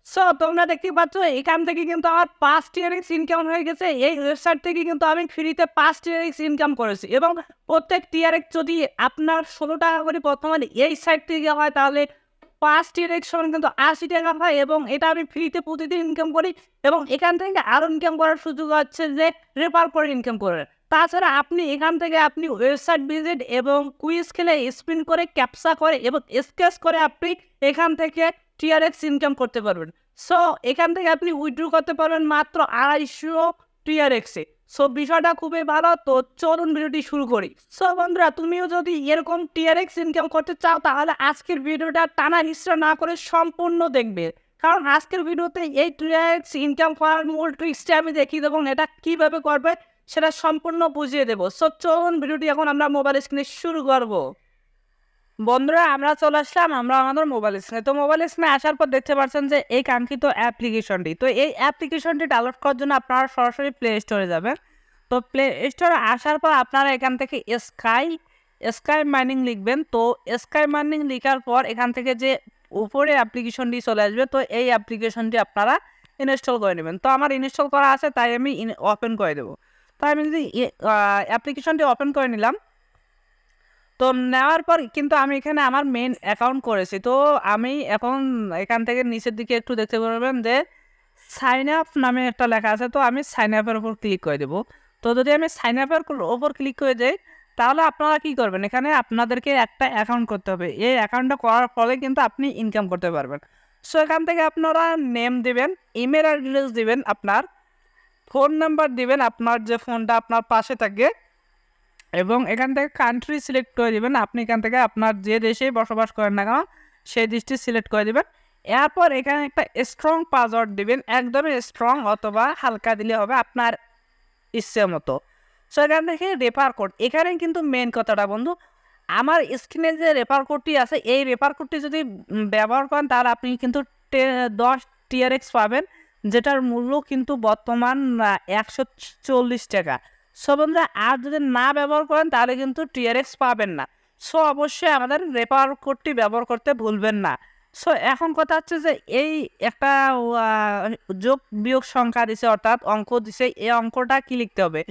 So তোমরা দেখতে পাচ্ছ এখান থেকে কিন্তু আমার 5 টিয়ারিক্স ইনকাম হয়ে গেছে। এই ওয়েবসাইট থেকে কিন্তু আমি ফ্রিতে 5 টিয়ারিক্স ইনকাম করেছি এবং প্রত্যেক টিয়ারিক্স যদি আপনার 16 টাকা করে বর্তমানে এই সাইট থেকে হয় তাহলে 5 টিয়ারিক্স সমান কিন্তু 80 টাকা হয় এবং এটা আমি ফ্রিতে প্রতিদিন ইনকাম করি এবং এখান থেকে আরও ইনকাম করার সুযোগ হচ্ছে যে রেফার করে ইনকাম করে। তাছাড়া আপনি এখান থেকে আপনি ওয়েবসাইট ভিজিট এবং কুইজ খেলে স্পিন করে ক্যাপচা করে এবং স্কেচ করে আপনি এখান থেকে টিআরএক্স ইনকাম করতে পারবেন। সো এখান থেকে আপনি উইথড্র করতে পারবেন মাত্র 250 টিআরএক্সে। সো বিষয়টা খুবই ভালো। তো চলুন ভিডিওটি শুরু করি। সো বন্ধুরা, তুমিও যদি এরকম টিআরএক্স ইনকাম করতে চাও তাহলে আজকের ভিডিওটা টানা হিস্ট্রা না করে সম্পূর্ণ দেখবে, কারণ আজকের ভিডিওতে এই টিআরএক্স ইনকাম করার মূল ট্রিক্সটা আমি দেখিয়ে দেবো, এটা কীভাবে করবে সেটা সম্পূর্ণ বুঝিয়ে দেবো। সো চলুন ভিডিওটি এখন আমরা মোবাইল স্ক্রিনে শুরু করবো। বন্ধুরা, আমরা চলে আসলাম আমাদের মোবাইল স্ক্রিনে। তো মোবাইল স্ক্রিনে আসার পর দেখতে পাচ্ছেন যে এই কাঙ্ক্ষিত অ্যাপ্লিকেশনটি। তো এই অ্যাপ্লিকেশনটি ডাউনলোড করার জন্য আপনারা সরাসরি প্লে স্টোরে যাবেন। তো প্লে স্টোরে আসার পর আপনারা এখান থেকে স্কাই মাইনিং লিখবেন। তো স্কাই মাইনিং লেখার পর এখান থেকে যে উপরে অ্যাপ্লিকেশনটি চলে আসবে, তো এই অ্যাপ্লিকেশনটি আপনারা ইনস্টল করে নেবেন। তো আমার ইনস্টল করা আছে তাই আমি ওপেন করে দেবো। তো আমি যদি অ্যাপ্লিকেশনটি ওপেন করে নিলাম, তো নেওয়ার পর কিন্তু আমি এখানে আমার মেন অ্যাকাউন্ট করেছি। তো আমি এখন এখান থেকে নিচের দিকে একটু দেখতে পারবেন যে সাইন আপ নামে একটা লেখা আছে। তো আমি সাইন আপের উপর ক্লিক করে দেবো। তো যদি আমি সাইন আপের ওপর ক্লিক করে যাই তাহলে আপনারা কি করবেন, এখানে আপনাদেরকে একটা অ্যাকাউন্ট করতে হবে। এই অ্যাকাউন্টটা করার ফলে কিন্তু আপনি ইনকাম করতে পারবেন। সো এখান থেকে আপনারা নেম দিবেন, ইমেল অ্যাড্রেস দিবেন, আপনার ফোন নাম্বার দিবেন, আপনার যে ফোনটা আপনার পাশে থাকে, এবং এখান থেকে কান্ট্রি সিলেক্ট করে দেবেন। আপনি এখান থেকে আপনার যে দেশেই বসবাস করেন না কেন সেই দেশটি সিলেক্ট করে দেবেন। এরপর এখানে একটা স্ট্রং পাসওয়ার্ড দিবেন, একদমই স্ট্রং অথবা হালকা দিলে হবে আপনার ইচ্ছে মতো। সো এখান থেকে রেফার কোড, এখানে কিন্তু মেন কথাটা বন্ধু, আমার স্ক্রিনে যে রেফার কোডটি আছে এই রেফার কোডটি যদি ব্যবহার করেন তাহলে আপনি কিন্তু 10 টিআরএক্স পাবেন, যেটার মূল্য কিন্তু বর্তমান 140 টাকা। সো বন্ধুরা, আর যদি না ব্যবহার করেন তাহলে কিন্তু টিআরএক্স পাবেন না। সো অবশ্যই আমাদের রেফার কোডটি ব্যবহার করতে ভুলবেন না। সো এখন কথা হচ্ছে যে এই একটা যোগ বিয়োগ সংখ্যা দিছে, অর্থাৎ অঙ্ক দিছে, এই অঙ্কটা কি লিখতে হবে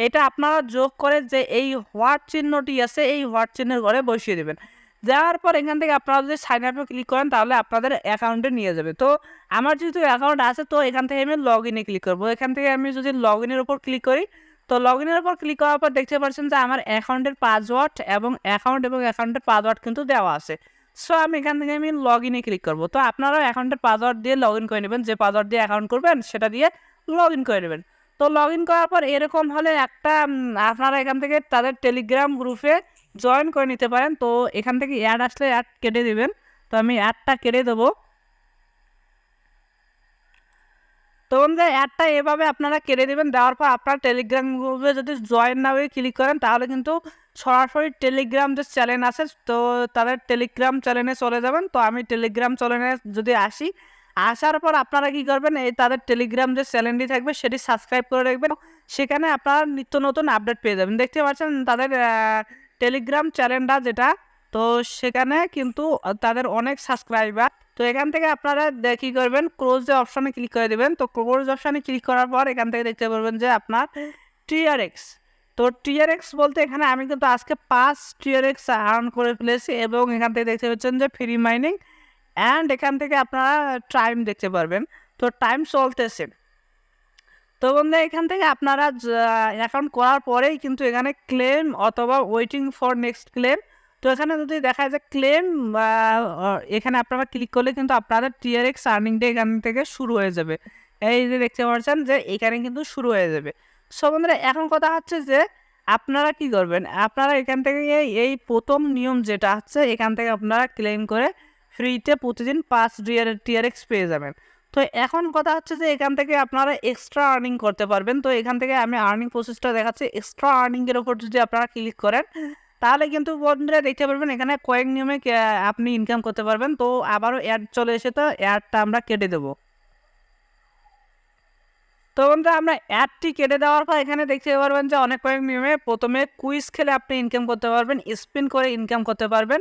এটা আপনারা যোগ করে যে এই হোয়াট চিহ্নটি আছে এই হোয়াট চিহ্নের ঘরে বসিয়ে দেবেন। দেওয়ার পর এখান থেকে আপনারা যদি সাইন আপে ক্লিক করেন তাহলে আপনাদের অ্যাকাউন্টে নিয়ে যাবে। তো আমার যেহেতু অ্যাকাউন্ট আছে তো এখান থেকে আমি লগ ইনে ক্লিক করবো। এখান থেকে আমি যদি লগ ইনের উপর ক্লিক করি, তো লগ ইনের উপর ক্লিক করার পর দেখতে পাচ্ছেন যে আমার অ্যাকাউন্টের পাসওয়ার্ড এবং অ্যাকাউন্টের পাসওয়ার্ড কিন্তু দেওয়া আছে। সো আমি এখান থেকে আমি লগ ইনে ক্লিক করবো। তো আপনারাও অ্যাকাউন্টের পাসওয়ার্ড দিয়ে লগ ইন করে নেবেন, যে পাসওয়ার্ড দিয়ে অ্যাকাউন্ট করবেন সেটা দিয়ে লগ ইন করে নেবেন। তো লগ ইন করার পর এরকম হলে একটা আপনারা এখান থেকে তাদের টেলিগ্রাম গ্রুপে জয়েন করে নিতে পারেন। তো এখান থেকে অ্যাড আসলে অ্যাড কেটে দেবেন। তো আমি অ্যাডটা কেটে দেবো। তো বন্ধুরা, অ্যাডটা এভাবে আপনারা কেটে দেবেন। দেওয়ার পর আপনার টেলিগ্রাম গ্রুপে যদি জয়েন না হয়ে ক্লিক করেন তাহলে কিন্তু সরাসরি টেলিগ্রাম যে চ্যানেল আছে তো তাদের টেলিগ্রাম চ্যানেলে চলে যাবেন। তো আমি টেলিগ্রাম চ্যানেলে যদি আসি, আসার পর আপনারা কি করবেন, এই তাদের টেলিগ্রাম যে চ্যানেলটি থাকবে সেটি সাবস্ক্রাইব করে রাখবেন। সেখানে আপনারা নিত্য নতুন আপডেট পেয়ে যাবেন। দেখতে পাচ্ছেন তাদের টেলিগ্রাম চ্যানেলটা যেটা, তো সেখানে কিন্তু তাদের অনেক সাবস্ক্রাইবার। তো এখান থেকে আপনারা কী করবেন, ক্লোজ যে অপশানে ক্লিক করে দেবেন। তো ক্লোজ অপশানে ক্লিক করার পর এখান থেকে দেখতে পারবেন যে আপনার টিআরএক্স। তো টিআরএক্স বলতে এখানে আমি কিন্তু আজকে 5 টিআরএক্স আর্ন করে ফেলেছি এবং এখান থেকে দেখতে পাচ্ছেন যে ফ্রি মাইনিং অ্যান্ড এখান থেকে আপনারা টাইম দেখতে পারবেন। তো টাইম চলতেছে। তো বন্ধুরা, এখান থেকে আপনারা অ্যাকাউন্ট করার পরেই কিন্তু এখানে ক্লেম অথবা ওয়েটিং ফর নেক্সট ক্লেম, তো এখানে যদি দেখা যায় ক্লেম এখানে আপনারা ক্লিক করলে কিন্তু আপনাদের টিআরএক্স আর্নিংটা এখান থেকে শুরু হয়ে যাবে। এই যে দেখতে পাচ্ছেন যে এখানে কিন্তু শুরু হয়ে যাবে। সো বন্ধুরা, এখন কথা হচ্ছে যে আপনারা কি করবেন, আপনারা এখান থেকে এই প্রথম নিয়ম যেটা হচ্ছে এখান থেকে আপনারা ক্লেম করে ফ্রিতে প্রতিদিন 5 টিআরএক্স পেয়ে যাবেন। তো এখন কথা হচ্ছে যে এখান থেকে আপনারা এক্সট্রা আর্নিং করতে পারবেন। তো এখান থেকে আমি আর্নিং প্রসেসটা দেখাচ্ছি। এক্সট্রা আর্নিংয়ের ওপর যদি আপনারা ক্লিক করেন তাহলে কিন্তু বন্ধুরা দেখতে পারবেন এখানে কয়েক নিয়মে আপনি ইনকাম করতে পারবেন। তো আবারও অ্যাড চলে এসে, তো অ্যাডটা আমরা কেটে দেবো। তো বন্ধুরা, আমরা অ্যাডটি কেটে দেওয়ার পর এখানে দেখতে পারবেন যে অনেক কয়েক নিয়মে প্রথমে কুইজ খেলে আপনি ইনকাম করতে পারবেন, স্পিন করে ইনকাম করতে পারবেন,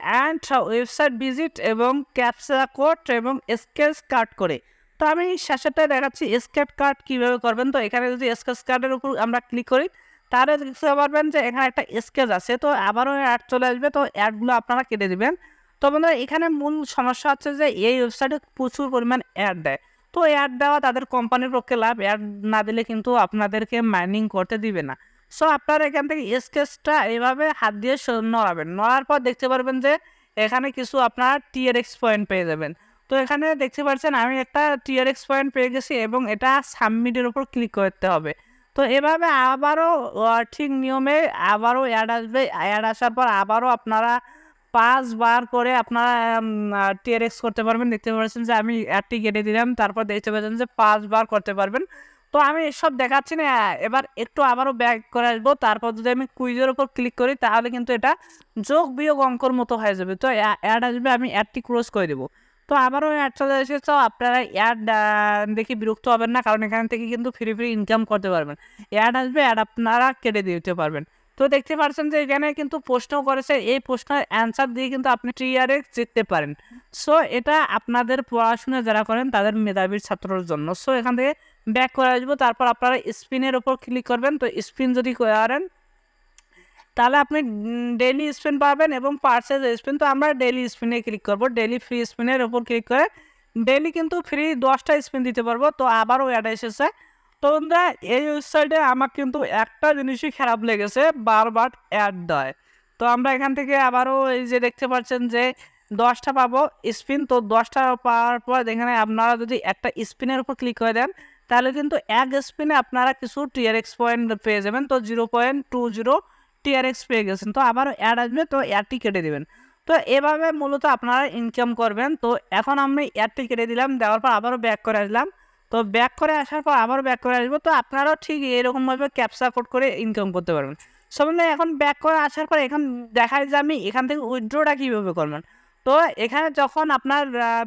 অ্যান্ড ওয়েবসাইট ভিজিট এবং ক্যাপচা কোড এবং স্কেচ কার্ড করে। তো আমি শেষেরটা দেখাচ্ছি স্কেচ কার্ড কীভাবে করবেন। তো এখানে যদি স্কেচ কার্ডের উপর আমরা ক্লিক করি তাহলে দেখতে পারবেন যে এখানে একটা স্কেচ আছে। তো আবারও অ্যাড চলে আসবে, তো অ্যাডগুলো আপনারা কেটে দেবেন। তো বন্ধুরা এখানে মূল সমস্যা হচ্ছে যে এই ওয়েবসাইটে প্রচুর পরিমাণ অ্যাড দেয়। তো অ্যাড দেওয়া তাদের কোম্পানির পক্ষে লাভ, অ্যাড না দিলে কিন্তু আপনাদেরকে মাইনিং করতে দিবে না। সো আপনারা এখান থেকে স্কেচটা এইভাবে হাত দিয়ে নড়াবেন, নড়ার পর দেখতে পারবেন যে এখানে কিছু আপনার টিআরএক্স পয়েন্ট পেয়ে যাবেন। তো এখানে দেখতে পাচ্ছেন আমি একটা টিআরএক্স পয়েন্ট পেয়ে গেছি এবং এটা সাবমিটের উপর ক্লিক করতে হবে। তো এভাবে আবারও ঠিক নিয়মে আবারও অ্যাড আসবে, অ্যাড আসার পর আবারও আপনারা 5 বার করে আপনারা টিআরএক্স করতে পারবেন। দেখতে পাচ্ছেন যে আমি অ্যাডটি কেটে দিলাম, তারপর দেখতে পাচ্ছেন যে 5 বার করতে পারবেন। তো আমি এসব দেখাচ্ছি না, এবার একটু আবারও ব্যাক করে আসবো। তারপর যদি আমি কুইজের উপর ক্লিক করি তাহলে কিন্তু এটা যোগ বিয়োগ অঙ্কর মতো হয়ে যাবে। তো অ্যাড আসবে, আমি অ্যাডটি ক্লোজ করে দেবো। তো আবারও অ্যাড চলে এসেছে, আপনারা অ্যাড দেখে বিরক্ত হবেন না, কারণ এখান থেকে কিন্তু ফ্রি ইনকাম করতে পারবেন। অ্যাড আসবে, অ্যাড আপনারা কেটে দিতে পারবেন। তো দেখতে পাচ্ছেন যে এখানে কিন্তু প্রশ্ন করেছে, এই প্রশ্নের অ্যান্সার দিয়ে কিন্তু আপনি টিআরএক্স জিততে পারেন। সো এটা আপনাদের পড়াশোনা যারা করেন তাদের মেধাবী ছাত্রর জন্য। সো এখান থেকে ব্যাক করে আসবো, তারপর আপনারা স্পিনের ওপর ক্লিক করবেন। তো স্পিন যদি করেন তাহলে আপনি ডেইলি স্পিন পাবেন এবং পার্সেস স্পিন। তো আমরা ডেইলি স্পিনে ক্লিক করব, ডেইলি ফ্রি স্পিনের ওপর ক্লিক করে ডেইলি কিন্তু ফ্রি 10টা স্পিন দিতে পারবো। তো আবারও অ্যাড এসেছে। তো বন্ধুরা এই ওয়েবসাইটে আমার কিন্তু একটা জিনিসই খারাপ লেগেছে, বারবার অ্যাড দেয়। তো আমরা এখান থেকে আবারও এই যে দেখতে পাচ্ছেন যে 10টা পাবো স্পিন। তো 10টা পাওয়ার পর এখানে আপনারা যদি একটা স্পিনের উপর ক্লিক করে দেন তাহলে কিন্তু এক স্পিনে আপনারা কিছু টিআরএক্স পয়েন্ট পেয়ে যাবেন। তো 0.20 টিআরএক্স পেয়ে গেছেন। তো আবার অ্যাড আসবে, তো অ্যাডটি কেটে দেবেন। তো এভাবে মূলত আপনারা ইনকাম করবেন। তো এখন আমি অ্যাডটি কেটে দিলাম, দেওয়ার পর আবারও ব্যাক করে আসলাম। তো ব্যাক করে আসার পর আবারও ব্যাক করে আসবো। তো আপনারাও ঠিক এরকমভাবে ক্যাপচা কোড করে ইনকাম করতে পারবেন। সবাই এখন ব্যাক করে আসার পর এখন দেখায় যে আমি এখান থেকে উইথড্রটা কীভাবে করবেন। তো এখানে যখন আপনার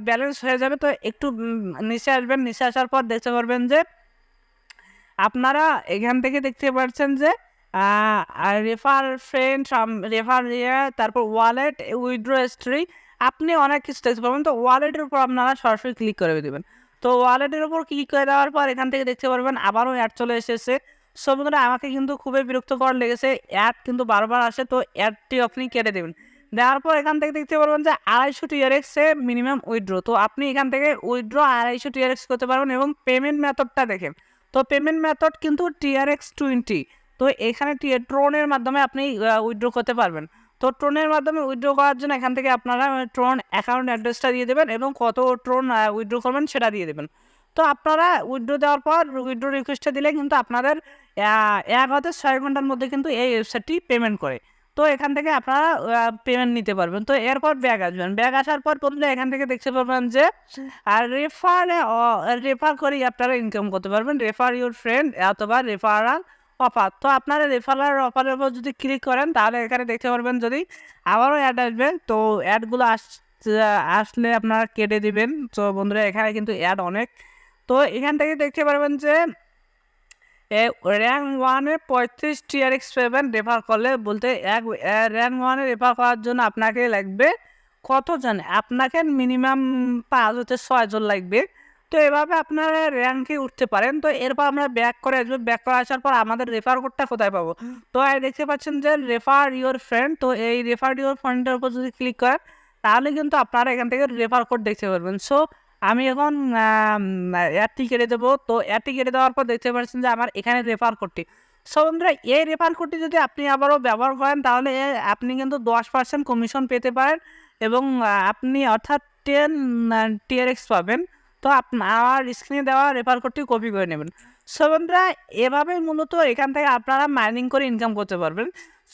ব্যালেন্স হয়ে যাবে তো একটু নিচে আসবেন, নিচে আসার পর দেখতে পারবেন যে আপনারা এখান থেকে দেখতে পাচ্ছেন যে রেফার ফ্রেন্ড, রেফার তারপর ওয়ালেট, উইথড্র হিস্ট্রি, আপনি অনেক কিছু দেখতে পাবেন। তো ওয়ালেটের উপর আপনারা সরাসরি ক্লিক করে দেবেন। তো ওয়ালেটের উপর ক্লিক করে দেওয়ার পর এখান থেকে দেখতে পারবেন আবারও অ্যাড চলে এসেছে। সো বন্ধুরা আমাকে কিন্তু খুবই বিরক্তকর লেগেছে, অ্যাড কিন্তু বারবার আসে। তো অ্যাডটি আপনি কেটে দেবেন। দেওয়ার পর এখান থেকে দেখতে পারবেন যে 250 টিআরএক্সে মিনিমাম উইথড্র। তো আপনি এখান থেকে উইথড্র 250 টিআরএক্স করতে পারবেন এবং পেমেন্ট মেথডটা দেখেন। তো পেমেন্ট মেথড কিন্তু TRX20। তো এখানে ট্রোনের মাধ্যমে আপনি উইথড্র করতে পারবেন। তো ট্রোনের মাধ্যমে উইথড্র করার জন্য এখান থেকে আপনারা ট্রোন অ্যাকাউন্ট অ্যাড্রেসটা দিয়ে দেবেন এবং কত ট্রোন উইথড্র করবেন সেটা দিয়ে দেবেন। তো আপনারা উইথড্র দেওয়ার পর উইথড্র রিকোয়েস্টটা দিলে কিন্তু আপনাদের 1 হতে 6 ঘন্টার মধ্যে কিন্তু এই ওয়েবসাইটটি পেমেন্ট করে। তো এখান থেকে আপনারা পেমেন্ট নিতে পারবেন। তো এরপর ব্যাগ আসবেন, ব্যাগ আসার পর বললে এখান থেকে দেখতে পারবেন যে রেফার করেই আপনারা ইনকাম করতে পারবেন। রেফার ইউর ফ্রেন্ড অথবা রেফারাল অফার। তো আপনারা রেফারাল অফারের উপর যদি ক্লিক করেন তাহলে এখানে দেখতে পারবেন যদি আবারও অ্যাড আসবে। তো অ্যাডগুলো আসলে আপনারা কেটে দিবেন। তো বন্ধুরা এখানে কিন্তু অ্যাড অনেক। তো এখান থেকে দেখতে পারবেন যে র্যাঙ্ক 1-এ 35 টিআরএক্স পাবেন রেফার করলে। বলতে র্যাঙ্ক 1-এ রেফার করার জন্য আপনাকে লাগবে কতজন, আপনাকে মিনিমাম 5 হতে 6 জন লাগবে। তো এভাবে আপনারা র্যাঙ্কে উঠতে পারেন। তো এরপর আমরা ব্যাক করে আসবো, ব্যাক করে আসার পর আমাদের রেফার কোডটা কোথায় পাবো। তো দেখতে পাচ্ছেন যে রেফার ইউর ফ্রেন্ড। তো এই রেফার ইউর ফ্রেন্ডের উপর যদি ক্লিক করেন তাহলে কিন্তু আপনারা এখান থেকে রেফার কোড দেখতে পারবেন। সো আমি এখন অ্যাডটি কেটে দেবো। তো অ্যাডটি কেটে দেওয়ার পর দেখতে পাচ্ছেন যে আমার এখানে রেফার কোডটি। সো বন্ধুরা এই রেফার কোডটি যদি আপনি আবারও ব্যবহার করেন তাহলে আপনি কিন্তু 10% কমিশন পেতে পারেন এবং আপনি অর্থাৎ 10 টিআরএক্স পাবেন। তো আমার স্ক্রিনে দেওয়া রেফার কোডটি কপি করে নেবেন। সো বন্ধুরা এভাবেই মূলত এখান থেকে আপনারা মাইনিং করে ইনকাম করতে পারবেন।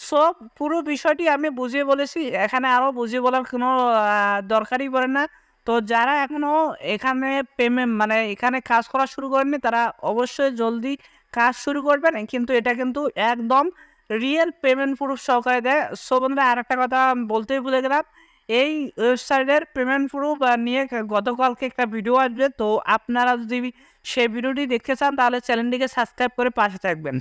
সো পুরো বিষয়টি আমি বুঝিয়ে বলেছি, এখানে আরও বুঝিয়ে বলার কোনো দরকারই পড়ে না। তো যারা এখনও এখানে মানে এখানে কাজ করা শুরু করেননি তারা অবশ্যই জলদি কাজ শুরু করবেন, কিন্তু এটা কিন্তু একদম রিয়েল পেমেন্ট প্রুফ সহকারে দেয়। সো বন্ধুরা আর একটা কথা বলতেই ভুলে গেলাম, এই ওয়েবসাইটের পেমেন্ট প্রুফ নিয়ে গতকালকে একটা ভিডিও আসবে। তো আপনারা যদি সেই ভিডিওটি দেখতে চান তাহলে চ্যানেলটিকে সাবস্ক্রাইব করে পাশে থাকবেন।